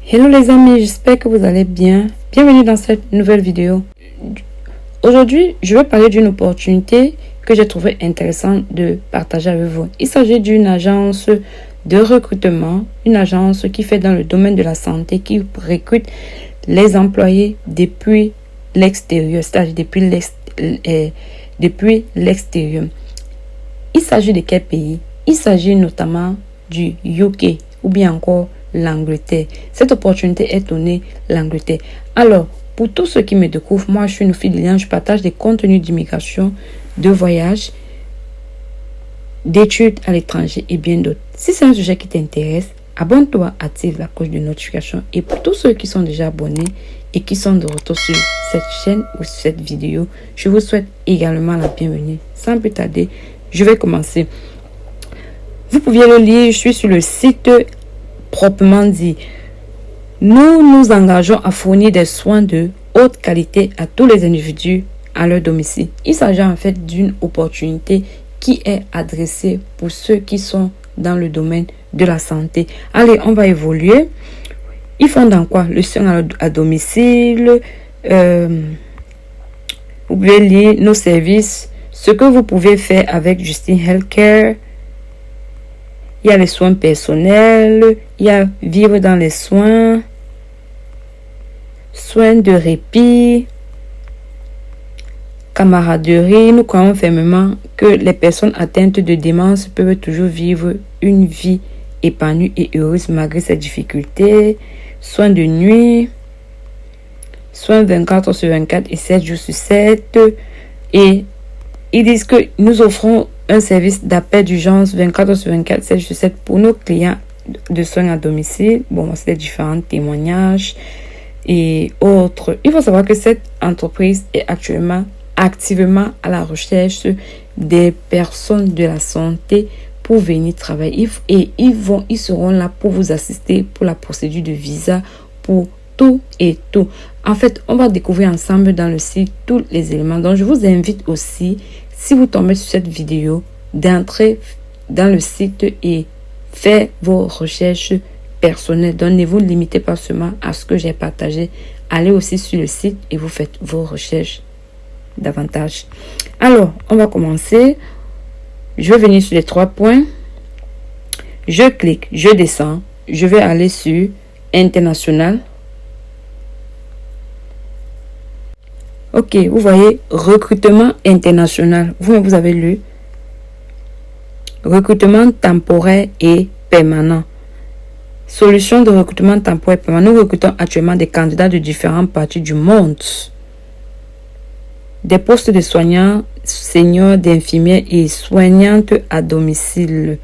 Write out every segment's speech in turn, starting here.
Hello les amis, j'espère que vous allez bien. Bienvenue dans cette nouvelle vidéo. Aujourd'hui, je vais parler d'une opportunité que j'ai trouvé intéressante de partager avec vous. Il s'agit d'une agence de recrutement, une agence qui fait dans le domaine de la santé, qui recrute les employés depuis l'extérieur, c'est-à-dire depuis l'extérieur. Il s'agit de quel pays? Il s'agit notamment du UK ou bien encore l'Angleterre. Cette opportunité est donnée l'Angleterre. Alors, pour tous ceux qui me découvrent, moi je suis une fille de Liliane, je partage des contenus d'immigration, de voyage, d'études à l'étranger et bien d'autres. Si c'est un sujet qui t'intéresse, abonne-toi, active la cloche de notification. Et pour tous ceux qui sont déjà abonnés et qui sont de retour sur cette chaîne ou sur cette vidéo, je vous souhaite également la bienvenue. Sans plus tarder, je vais commencer. Vous pouviez le lire, je suis sur le site proprement dit. Nous nous engageons à fournir des soins de haute qualité à tous les individus à leur domicile. Il s'agit en fait d'une opportunité qui est adressée pour ceux qui sont dans le domaine de la santé. Allez, on va évoluer. Ils font dans quoi? Le soin à domicile. Vous pouvez lire nos services. Ce que vous pouvez faire avec Justin Healthcare. Il y a les soins personnels, il y a vivre dans les soins, soins de répit, camaraderie. Nous croyons fermement que les personnes atteintes de démence peuvent toujours vivre une vie épanouie et heureuse malgré ces difficultés. Soins de nuit, soins 24 sur 24 et 7 jours sur 7. Et ils disent que nous offrons un service d'appel d'urgence 24 sur 24, 7 sur 7 pour nos clients de soins à domicile. Bon, c'est différents témoignages et autres. Il faut savoir que cette entreprise est actuellement activement à la recherche des personnes de la santé pour venir travailler. Et ils seront là pour vous assister pour la procédure de visa, pour tout et tout. En fait, on va découvrir ensemble dans le site tous les éléments. Donc, je vous invite aussi, si vous tombez sur cette vidéo, d'entrer dans le site et faire vos recherches personnelles. Donc, ne vous limitez pas seulement à ce que j'ai partagé. Allez aussi sur le site et vous faites vos recherches davantage. Alors, on va commencer. Je vais venir sur les 3 points. Je clique, je descends. Je vais aller sur International. Ok, vous voyez, recrutement international. Vous avez lu. Recrutement temporaire et permanent. Solution de recrutement temporaire et permanent. Nous recrutons actuellement des candidats de différentes parties du monde. Des postes de soignants, seniors, d'infirmières et soignantes à domicile.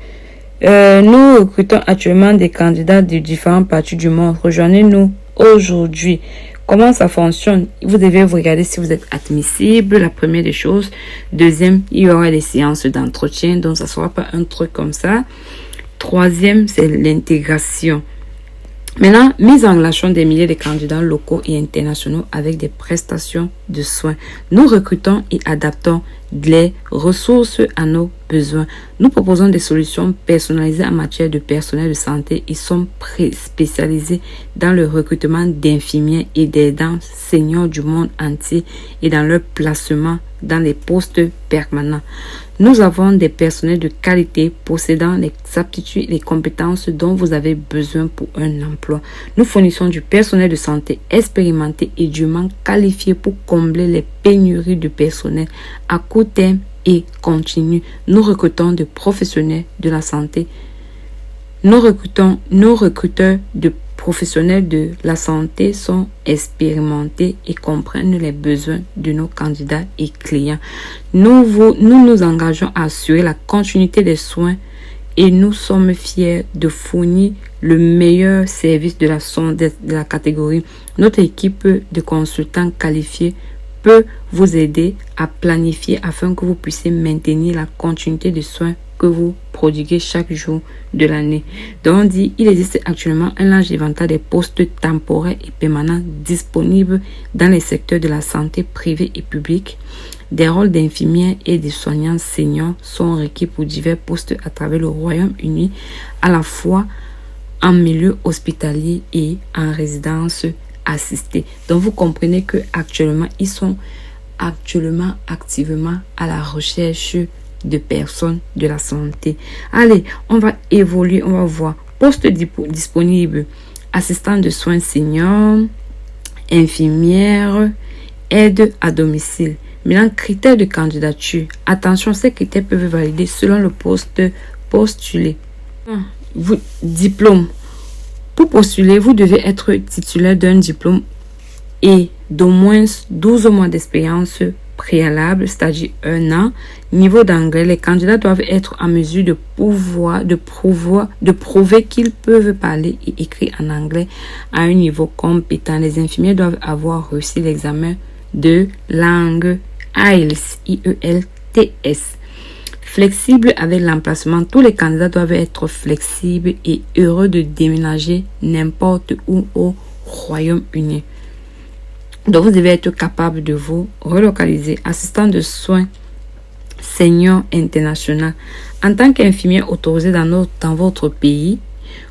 Nous recrutons actuellement des candidats de différentes parties du monde. Rejoignez-nous aujourd'hui. Comment ça fonctionne? Vous devez regarder si vous êtes admissible, la première des choses. Deuxième, il y aura des séances d'entretien, donc ça ne sera pas un truc comme ça. Troisième, c'est l'intégration. Maintenant, mise en relation des milliers de candidats locaux et internationaux avec des prestations de soins. Nous recrutons et adaptons les ressources à nos besoins. Nous proposons des solutions personnalisées en matière de personnel de santé. Ils sont spécialisés dans le recrutement d'infirmiers et d'aidants seniors du monde entier et dans leur placement dans les postes permanents. Nous avons des personnels de qualité possédant les aptitudes et les compétences dont vous avez besoin pour un emploi. Nous fournissons du personnel de santé expérimenté et dûment qualifié pour combler les pénuries de personnel à court terme et continu. Nous recrutons des professionnels de la santé. Nos recruteurs de professionnels de la santé sont expérimentés et comprennent les besoins de nos candidats et clients. Nous nous engageons à assurer la continuité des soins et nous sommes fiers de fournir le meilleur service de la catégorie. Notre équipe de consultants qualifiés peut vous aider à planifier afin que vous puissiez maintenir la continuité des soins que vous prodiguez chaque jour de l'année. Donc on dit, il existe actuellement un large éventail des postes temporaires et permanents disponibles dans les secteurs de la santé privée et publique. Des rôles d'infirmières et de soignants seniors sont requis pour divers postes à travers le Royaume-Uni, à la fois en milieu hospitalier et en résidence assistée. Donc, vous comprenez que actuellement, ils sont activement à la recherche de personnes de la santé. Allez, on va évoluer, on va voir. Poste disponible, assistant de soins seniors, infirmière, aide à domicile. Maintenant, critères de candidature. Attention, ces critères peuvent valider selon le poste postulé. Diplôme. Pour postuler, vous devez être titulaire d'un diplôme et d'au moins 12 mois d'expérience préalable, c'est-à-dire 1 an. Niveau d'anglais, les candidats doivent être en mesure de prouver qu'ils peuvent parler et écrire en anglais à un niveau compétent. Les infirmiers doivent avoir réussi l'examen de langue IELTS, IELTS. Flexible avec l'emplacement, tous les candidats doivent être flexibles et heureux de déménager n'importe où au Royaume-Uni. Donc, vous devez être capable de vous relocaliser. Assistant de soins senior international. En tant qu'infirmier autorisé dans votre pays,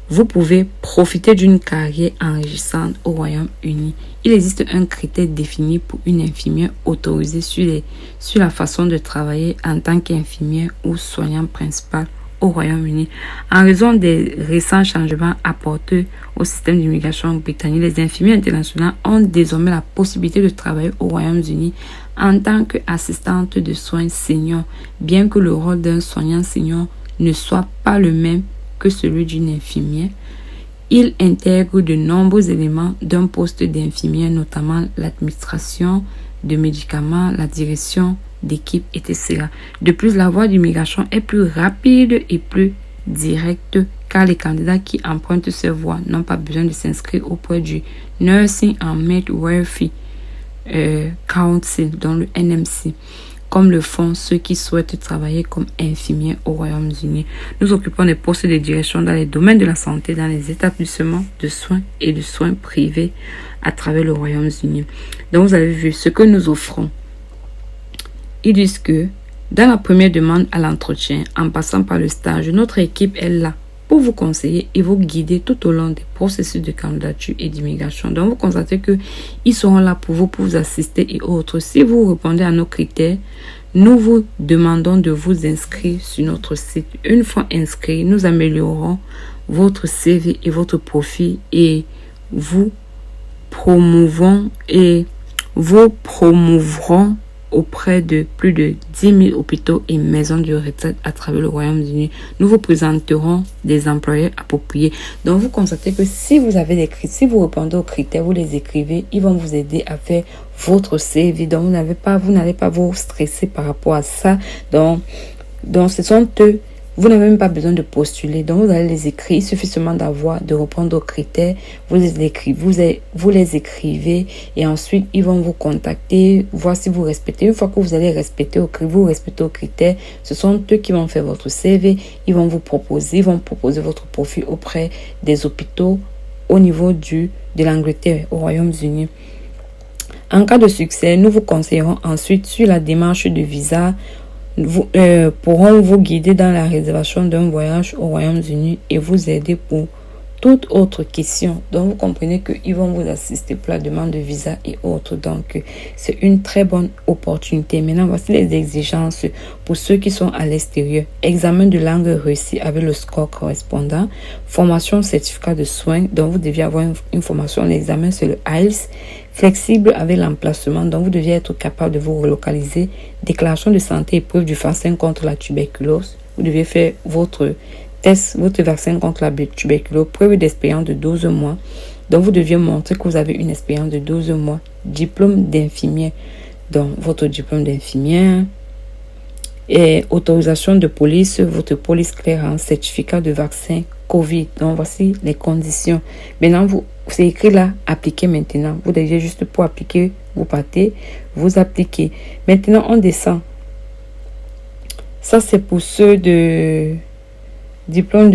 vous pouvez profiter d'une carrière enrichissante au Royaume-Uni. Il existe un critère défini pour une infirmière autorisée sur la façon de travailler en tant qu'infirmière ou soignant principal au Royaume-Uni. En raison des récents changements apportés au système d'immigration britannique, les infirmières internationales ont désormais la possibilité de travailler au Royaume-Uni en tant qu'assistante de soins seniors, bien que le rôle d'un soignant senior ne soit pas le même que celui d'une infirmière. Il intègre de nombreux éléments d'un poste d'infirmière, notamment l'administration de médicaments, la direction d'équipe, etc. De plus, la voie d'immigration est plus rapide et plus directe car les candidats qui empruntent cette voie n'ont pas besoin de s'inscrire auprès du Nursing and Midwifery Council, dans le NMC, comme le font ceux qui souhaitent travailler comme infirmiers au Royaume-Uni. Nous occupons des postes de direction dans les domaines de la santé, dans les établissements de soins et de soins privés à travers le Royaume-Uni. Donc, vous avez vu ce que nous offrons. Ils disent que dans la première demande à l'entretien, en passant par le stage, notre équipe est là pour vous conseiller et vous guider tout au long des processus de candidature et d'immigration. Donc, vous constatez qu'ils seront là pour vous assister et autres. Si vous répondez à nos critères, nous vous demandons de vous inscrire sur notre site. Une fois inscrit, nous améliorerons votre CV et votre profil et vous promouvrons auprès de plus de 10 000 hôpitaux et maisons de retraite à travers le Royaume-Uni. Nous vous présenterons des employeurs appropriés. Donc, vous constatez que si vous avez des critères, si vous répondez aux critères, vous les écrivez, ils vont vous aider à faire votre CV. Donc, vous n'allez pas vous stresser par rapport à ça. Donc ce sont eux. Vous n'avez même pas besoin de postuler. Donc, vous allez les écrire. Il suffit seulement de répondre aux critères. Vous les écrivez et ensuite, ils vont vous contacter, voir si vous respectez. Une fois que vous allez respecter aux critères, ce sont eux qui vont faire votre CV. Ils vont proposer votre profil auprès des hôpitaux au niveau de l'Angleterre, au Royaume-Uni. En cas de succès, nous vous conseillerons ensuite sur la démarche de visa. Nous pourrons vous guider dans la réservation d'un voyage au Royaume-Uni et vous aider pour toute autre question. Donc, vous comprenez qu'ils vont vous assister pour la demande de visa et autres. Donc, c'est une très bonne opportunité. Maintenant, voici les exigences pour ceux qui sont à l'extérieur. Examen de langue réussi avec le score correspondant. Formation certificat de soins. Donc, vous deviez avoir une formation. L'examen, c'est le IELTS. Flexible avec l'emplacement, donc vous deviez être capable de vous relocaliser. Déclaration de santé et preuve du vaccin contre la tuberculose. Vous deviez faire votre test, votre vaccin contre la tuberculose. Preuve d'expérience de 12 mois. Donc vous deviez montrer que vous avez une expérience de 12 mois. Diplôme d'infirmière. Donc votre diplôme d'infirmière. Et autorisation de police, votre police clairance, certificat de vaccin COVID. Donc voici les conditions. Maintenant, c'est écrit là, appliquez maintenant. Vous devez juste pour appliquer, vous partez, vous appliquez. Maintenant, on descend. Ça, c'est pour ceux de diplôme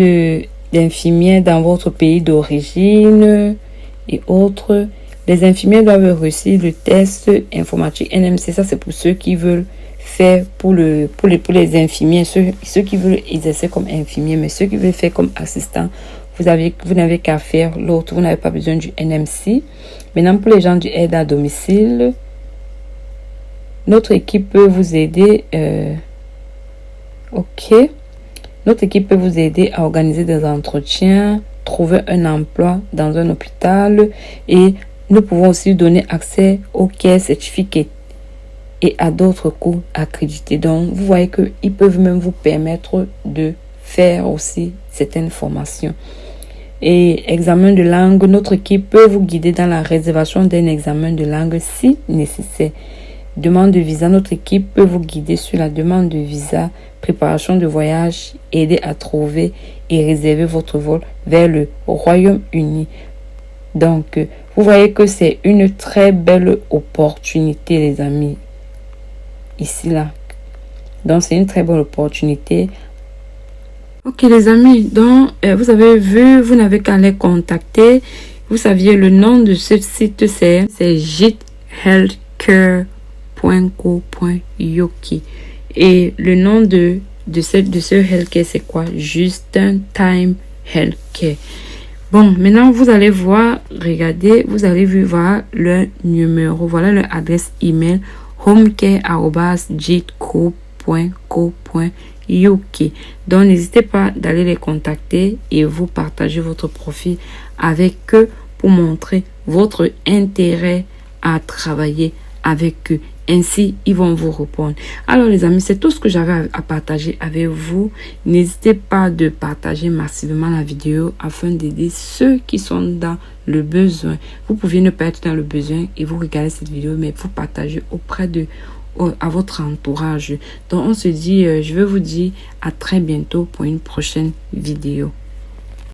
d'infirmière dans votre pays d'origine et autres. Les infirmières doivent réussir le test informatique NMC. Ça, c'est pour ceux qui veulent faire pour les infirmiers, ceux qui veulent exercer comme infirmiers, mais ceux qui veulent faire comme assistants, vous n'avez qu'à faire l'autre. Vous n'avez pas besoin du NMC. Maintenant, pour les gens du aide à domicile, notre équipe peut vous aider. Notre équipe peut vous aider à organiser des entretiens, trouver un emploi dans un hôpital et nous pouvons aussi donner accès au Care Certificate et à d'autres cours accrédités. Donc, vous voyez qu'ils peuvent même vous permettre de faire aussi certaines formations. Et examen de langue, notre équipe peut vous guider dans la réservation d'un examen de langue si nécessaire. Demande de visa, notre équipe peut vous guider sur la demande de visa, préparation de voyage, aider à trouver et réserver votre vol vers le Royaume-Uni. Donc, vous voyez que c'est une très belle opportunité, les amis. Ici, là. Donc, c'est une très bonne opportunité. Ok, les amis. Donc, vous avez vu, vous n'avez qu'à les contacter. Vous saviez, le nom de ce site, c'est jithealthcare.co.uk. Et le nom de ce healthcare, c'est quoi? Just Time Healthcare. Bon, maintenant, vous allez voir, regardez, vous allez voir le numéro. Voilà leur adresse email homecare@jitco.co.uk. Donc, n'hésitez pas d'aller les contacter et vous partager votre profil avec eux pour montrer votre intérêt à travailler avec eux. Ainsi, ils vont vous répondre. Alors, les amis, c'est tout ce que j'avais à partager avec vous. N'hésitez pas de partager massivement la vidéo afin d'aider ceux qui sont dans le besoin. Vous pouvez ne pas être dans le besoin et vous regardez cette vidéo, mais vous partagez à votre entourage. Donc, on se dit, je vais vous dire à très bientôt pour une prochaine vidéo.